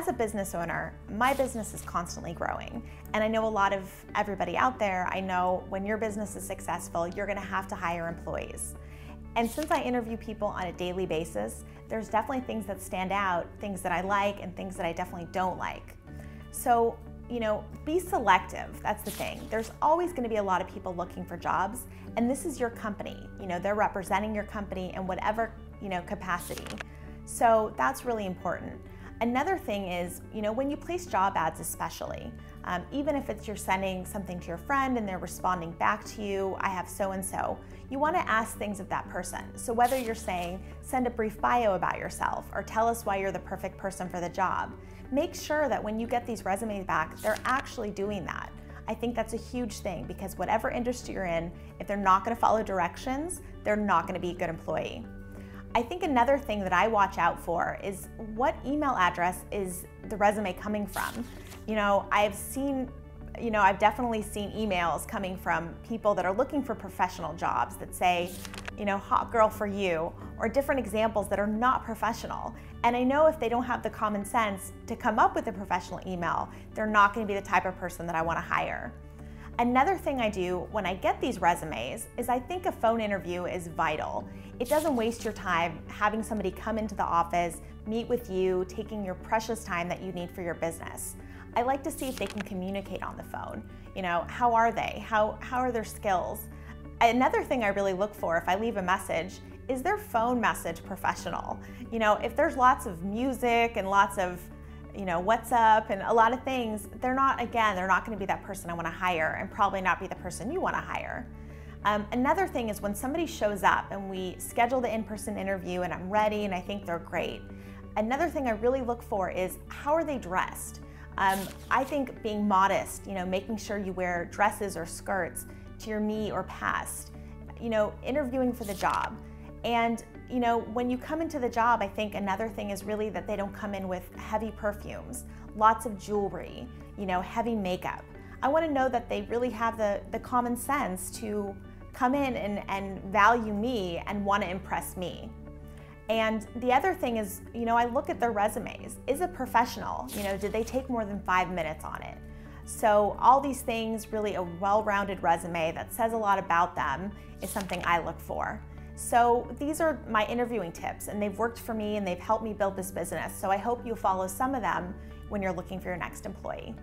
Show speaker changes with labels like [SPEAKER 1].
[SPEAKER 1] as a business owner, my business is constantly growing. And I know a lot of everybody out there, I know when your business is successful, you're gonna have to hire employees. And since I interview people on a daily basis, there's definitely things that stand out, things that I like and things that I definitely don't like. So, be selective, that's the thing. There's always gonna be a lot of people looking for jobs, and this is your company. They're representing your company in whatever, capacity. So that's really important. Another thing is, when you place job ads especially, even if you're sending something to your friend and they're responding back to you, I have so-and-so, you want to ask things of that person. So whether you're saying, send a brief bio about yourself or tell us why you're the perfect person for the job, make sure that when you get these resumes back, they're actually doing that. I think that's a huge thing because whatever industry you're in, if they're not going to follow directions, they're not going to be a good employee. I think another thing that I watch out for is what email address is the resume coming from. I've definitely seen emails coming from people that are looking for professional jobs that say, hot girl for you, or different examples that are not professional. And I know if they don't have the common sense to come up with a professional email, they're not going to be the type of person that I want to hire. Another thing I do when I get these resumes is I think a phone interview is vital. It doesn't waste your time having somebody come into the office, meet with you, taking your precious time that you need for your business. I like to see if they can communicate on the phone. How are they? How are their skills? Another thing I really look for if I leave a message is their phone message professional. If there's lots of music and lots of what's up and a lot of things, they're not going to be that person I want to hire and probably not be the person you want to hire. Another thing is when somebody shows up and we schedule the in-person interview and I'm ready and I think they're great. Another thing I really look for is how are they dressed? I think being modest, making sure you wear dresses or skirts to your knee or past, interviewing for the job. And when you come into the job, I think another thing is really that they don't come in with heavy perfumes, lots of jewelry, heavy makeup. I want to know that they really have the common sense to come in and value me and want to impress me. And the other thing is, I look at their resumes. Is it professional? Did they take more than 5 minutes on it? So all these things, really a well-rounded resume that says a lot about them is something I look for. So these are my interviewing tips and they've worked for me and they've helped me build this business. So I hope you'll follow some of them when you're looking for your next employee.